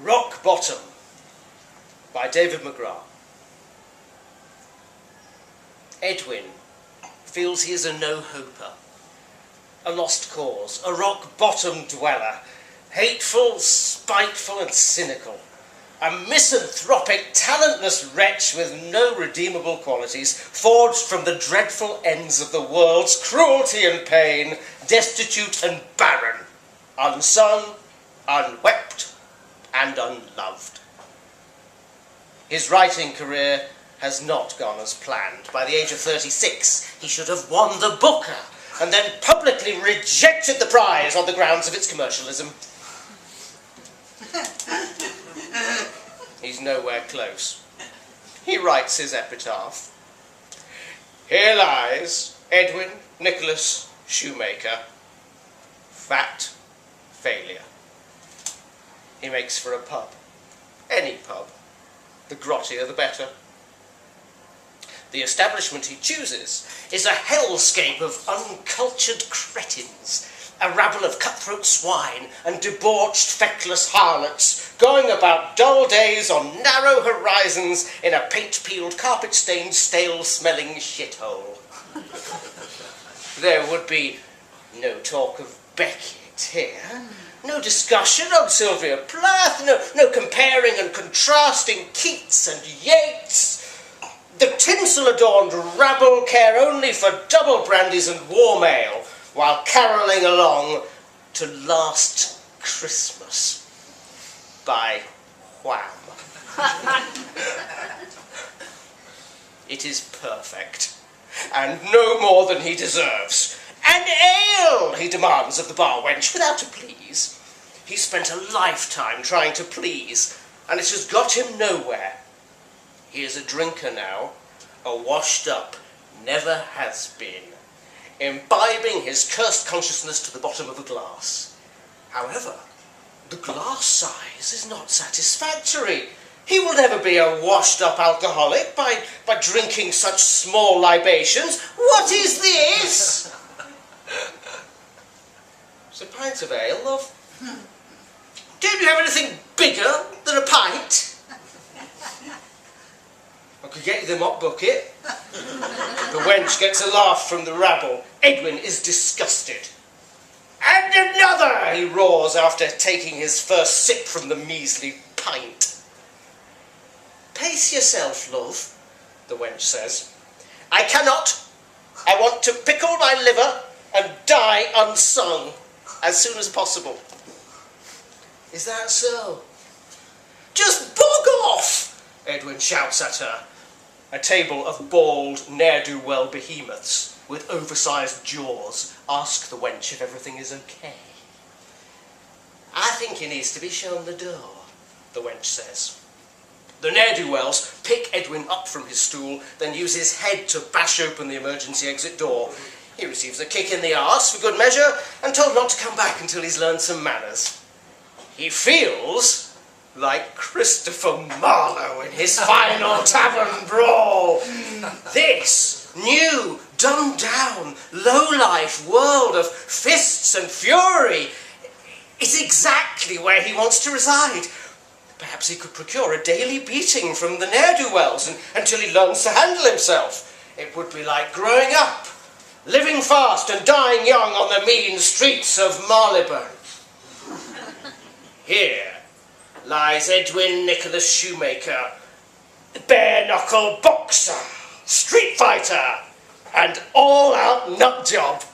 Rock Bottom by David McGrath. Edwin feels he is a no-hoper, a lost cause, a rock-bottom dweller, hateful, spiteful and cynical, a misanthropic, talentless wretch with no redeemable qualities, forged from the dreadful ends of the world's cruelty and pain, destitute and barren, unsung, unwept and unloved. His writing career has not gone as planned. By the age of 36, he should have won the Booker and then publicly rejected the prize on the grounds of its commercialism. He's nowhere close. He writes his epitaph. Here lies Edwin Nicholas Shoemaker, fat failure. He makes for a pub. Any pub. The grottier the better. The establishment he chooses is a hellscape of uncultured cretins, a rabble of cutthroat swine and debauched, feckless harlots, going about dull days on narrow horizons in a paint-peeled, carpet-stained, stale-smelling shithole. There would be no talk of Beckett here, no discussion on Sylvia Plath, no comparing and contrasting Keats and Yeats. The tinsel-adorned rabble care only for double brandies and warm ale, while carolling along to Last Christmas by Wham. It is perfect, and no more than he deserves. An ale, he demands of the bar wench, without a please. He's spent a lifetime trying to please, and it has got him nowhere. He is a drinker now, a washed-up, never has been, imbibing his cursed consciousness to the bottom of a glass. However, the glass size is not satisfactory. He will never be a washed-up alcoholic by drinking such small libations. What is this? It's a pint of ale, love. Don't you have anything bigger than a pint? I could get you the mop bucket. The wench gets a laugh from the rabble. Edwin is disgusted. And another, he roars after taking his first sip from the measly pint. Pace yourself, love, the wench says. I cannot. I want to pickle my liver and die unsung as soon as possible. Is that so? Just bog off! Edwin shouts at her. A table of bald, ne'er-do-well behemoths with oversized jaws ask the wench if everything is okay. I think he needs to be shown the door, the wench says. The ne'er-do-wells pick Edwin up from his stool, then use his head to bash open the emergency exit door. He receives a kick in the arse for good measure and told not to come back until he's learned some manners. He feels like Christopher Marlowe in his final tavern brawl. This new, dumbed-down, low-life world of fists and fury is exactly where he wants to reside. Perhaps he could procure a daily beating from the ne'er-do-wells until he learns to handle himself. It would be like growing up, living fast and dying young on the mean streets of Marylebone. Here lies Edwin Nicholas Shoemaker, bare-knuckle boxer, street fighter, and all-out nutjob.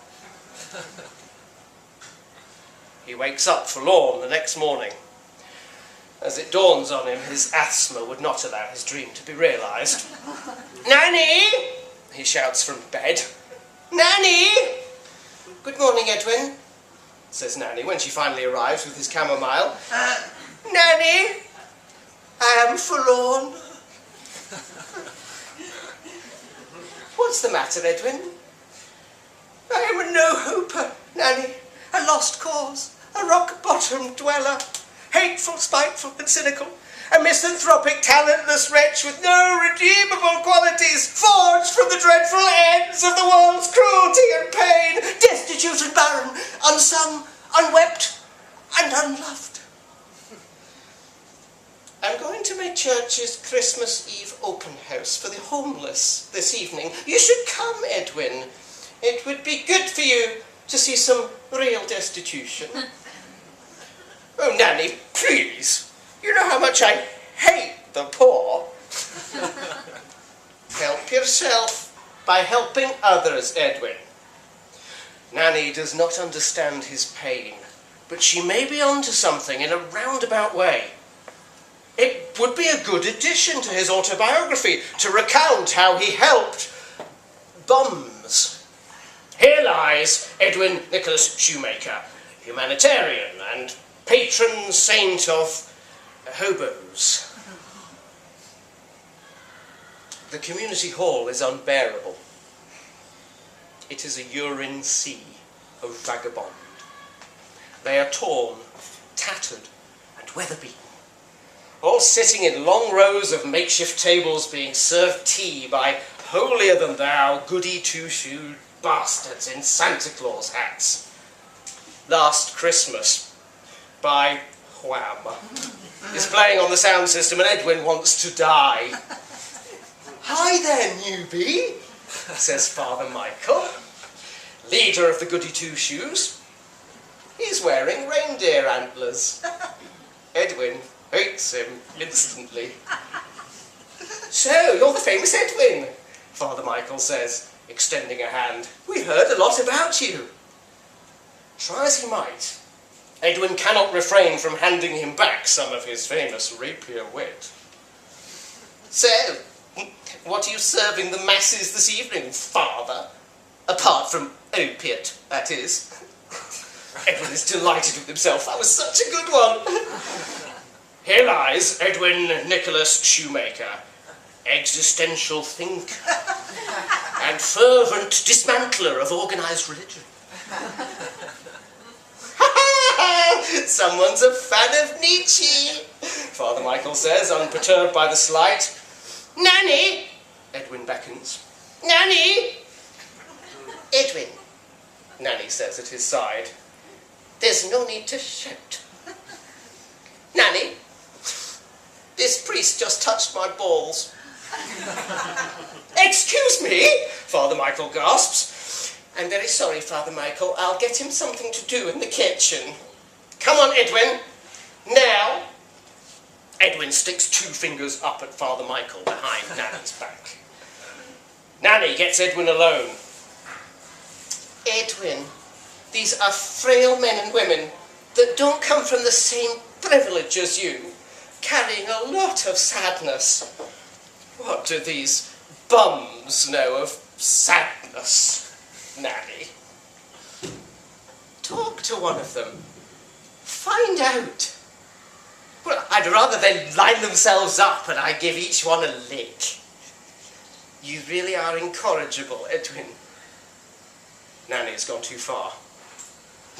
He wakes up forlorn the next morning. As it dawns on him, his asthma would not allow his dream to be realised. Nanny! He shouts from bed. Nanny! Good morning, Edwin, says Nanny when she finally arrives with his chamomile. Nanny, I am forlorn. What's the matter, Edwin? I am a no-hoper, Nanny, a lost cause, a rock-bottom dweller, hateful, spiteful and cynical, a misanthropic, talentless wretch with no redeemable qualities, forged from the dreadful ends of the world's cruelty and pain, destitute and barren, unsung, unwept and unloved. I'm going to my church's Christmas Eve open house for the homeless this evening. You should come, Edwin. It would be good for you to see some real destitution. Oh, Nanny, please. You know how much I hate the poor. Help yourself by helping others, Edwin. Nanny does not understand his pain, but she may be onto something in a roundabout way. It would be a good addition to his autobiography to recount how he helped bums. Here lies Edwin Nicholas Shoemaker, humanitarian and patron saint of hobos. The community hall is unbearable. It is a urine sea of vagabond. They are torn, tattered, and weather-beaten, all sitting in long rows of makeshift tables being served tea by holier-than-thou, goody-two-shoed bastards in Santa Claus hats. Last Christmas, by Wham, is playing on the sound system and Edwin wants to die. Hi there, newbie, says Father Michael, leader of the goody-two-shoes. He's wearing reindeer antlers. Edwin hates him instantly. So, you're the famous Edwin, Father Michael says, extending a hand. We heard a lot about you. Try as he might, Edwin cannot refrain from handing him back some of his famous rapier wit. So, what are you serving the masses this evening, Father? Apart from opiate, that is. Edwin is delighted with himself. That was such a good one. Here lies Edwin Nicholas Shoemaker, existential thinker and fervent dismantler of organised religion. Someone's a fan of Nietzsche, Father Michael says, unperturbed by the slight. Nanny! Edwin beckons. Nanny! Edwin, Nanny says at his side. There's no need to shout. Nanny, this priest just touched my balls. Excuse me, Father Michael gasps. I'm very sorry, Father Michael. I'll get him something to do in the kitchen. Come on, Edwin. Now. Edwin sticks 2 fingers up at Father Michael behind Nanny's back. Nanny gets Edwin alone. Edwin, these are frail men and women that don't come from the same privilege as you, carrying a lot of sadness. What do these bums know of sadness, Nanny? Talk to one of them. Find out. Well, I'd rather they line themselves up and I give each one a lick. You really are incorrigible, Edwin. Nanny has gone too far.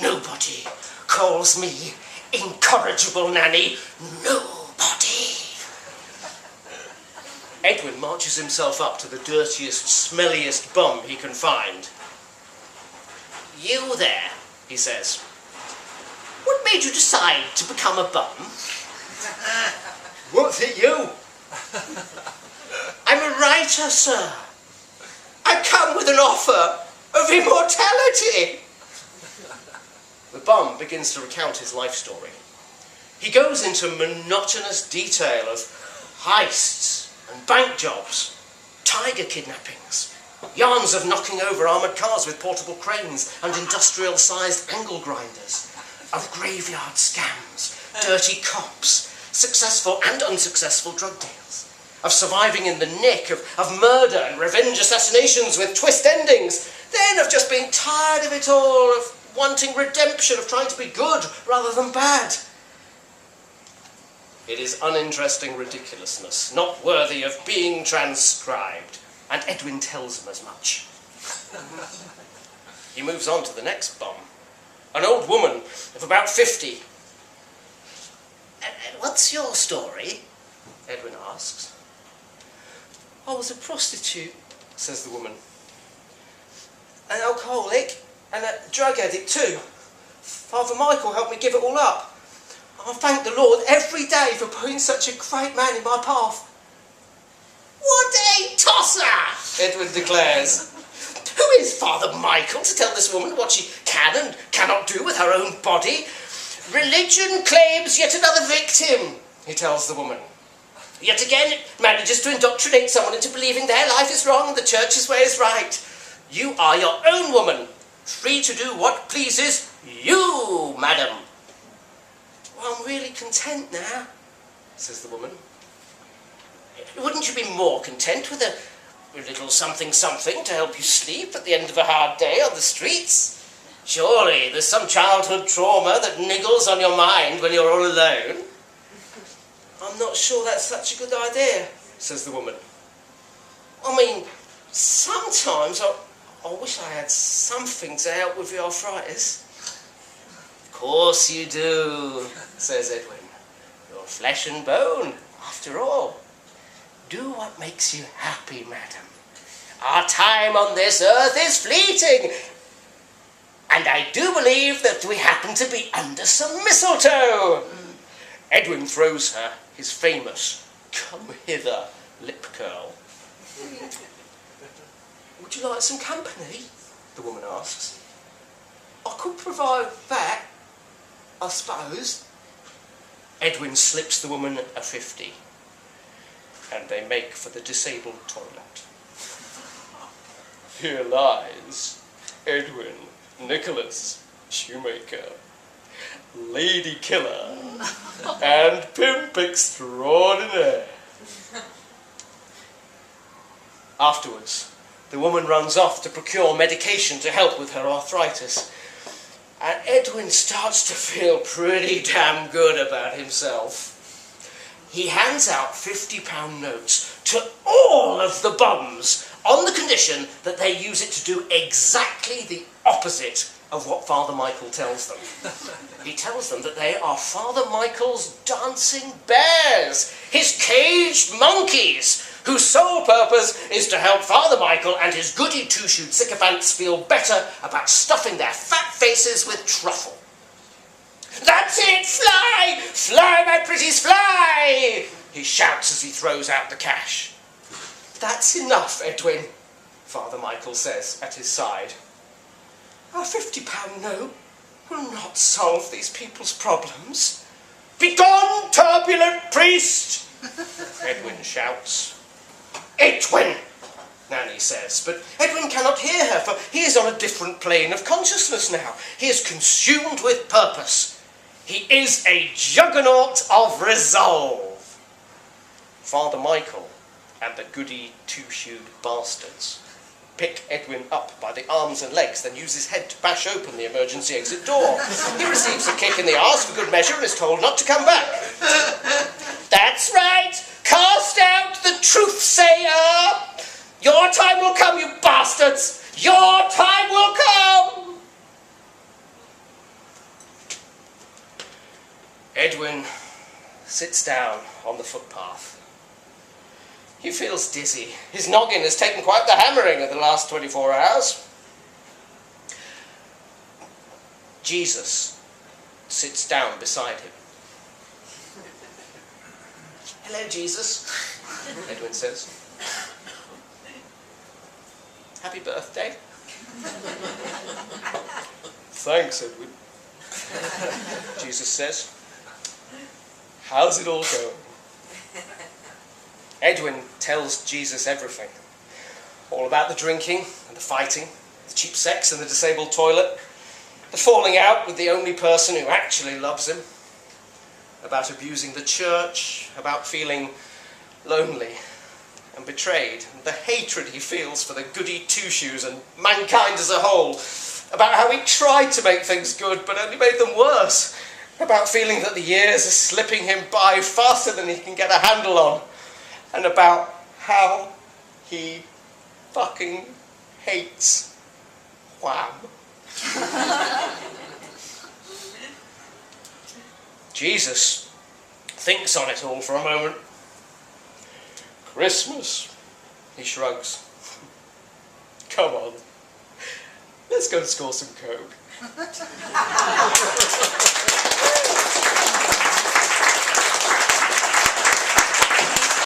Nobody calls me incorrigible, Nanny. Nobody. Edwin marches himself up to the dirtiest, smelliest bum he can find. You there, he says. What made you decide to become a bum? What's it you? I'm a writer, sir. I come with an offer of immortality. The bum begins to recount his life story. He goes into monotonous detail of heists and bank jobs, tiger kidnappings, yarns of knocking over armoured cars with portable cranes and industrial-sized angle grinders, of graveyard scams, dirty cops, successful and unsuccessful drug deals, of surviving in the nick of murder and revenge assassinations with twist endings, then of just being tired of it all, of wanting redemption, of trying to be good rather than bad. It is uninteresting ridiculousness, not worthy of being transcribed, and Edwin tells him as much. He moves on to the next bum, an old woman of about 50. What's your story? Edwin asks. I was a prostitute, says the woman. An alcoholic and a drug addict too. Father Michael helped me give it all up. I thank the Lord every day for putting such a great man in my path. What a tosser, Edwin declares. Who is Father Michael to tell this woman what she can and cannot do with her own body? Religion claims yet another victim, he tells the woman. Yet again it manages to indoctrinate someone into believing their life is wrong and the church's way is right. You are your own woman, free to do what pleases you, madam. Well, I'm really content now, says the woman. Wouldn't you be more content with a little something to help you sleep at the end of a hard day on the streets? Surely there's some childhood trauma that niggles on your mind when you're all alone. I'm not sure that's such a good idea, says the woman. I mean, sometimes I wish I had something to help with your arthritis. Of course you do, says Edwin. You're flesh and bone, after all. Do what makes you happy, madam. Our time on this earth is fleeting. And I do believe that we happen to be under some mistletoe. Edwin throws her his famous come hither lip curl. Would you like some company? The woman asks. I could provide that, I suppose. Edwin slips the woman a 50. And they make for the disabled toilet. Here lies Edwin, Nicholas, shoemaker, lady killer, and pimp extraordinaire. Afterwards, the woman runs off to procure medication to help with her arthritis. And Edwin starts to feel pretty damn good about himself. He hands out £50 notes to all of the bums on the condition that they use it to do exactly the opposite of what Father Michael tells them. He tells them that they are Father Michael's dancing bears, his caged monkeys, whose sole purpose is to help Father Michael and his goody two-shoed sycophants feel better about stuffing their fat faces with truffle. That's it! Fly! Fly, my pretties, fly! He shouts as he throws out the cash. That's enough, Edwin, Father Michael says at his side. A £50 note will not solve these people's problems. Begone, turbulent priest! Edwin shouts. Edwin! Nanny says, but Edwin cannot hear her, for he is on a different plane of consciousness now. He is consumed with purpose. He is a juggernaut of resolve. Father Michael and the goody two-shoed bastards pick Edwin up by the arms and legs, then use his head to bash open the emergency exit door. He receives a kick in the arse for good measure and is told not to come back. That's right! Cast out the truth-sayer! Your time will come, you bastards! Your time will come! Edwin sits down on the footpath. He feels dizzy. His noggin has taken quite the hammering in the last 24 hours. Jesus sits down beside him. Hello, Jesus, Edwin says. Happy birthday. Thanks, Edwin, Jesus says. How's it all going? Edwin tells Jesus everything. All about the drinking and the fighting, the cheap sex and the disabled toilet, the falling out with the only person who actually loves him, about abusing the church, about feeling lonely and betrayed, and the hatred he feels for the goody two-shoes and mankind as a whole, about how he tried to make things good but only made them worse, about feeling that the years are slipping him by faster than he can get a handle on, and about how he fucking hates Wham. Jesus thinks on it all for a moment. Christmas, he shrugs. Come on, let's go and score some coke.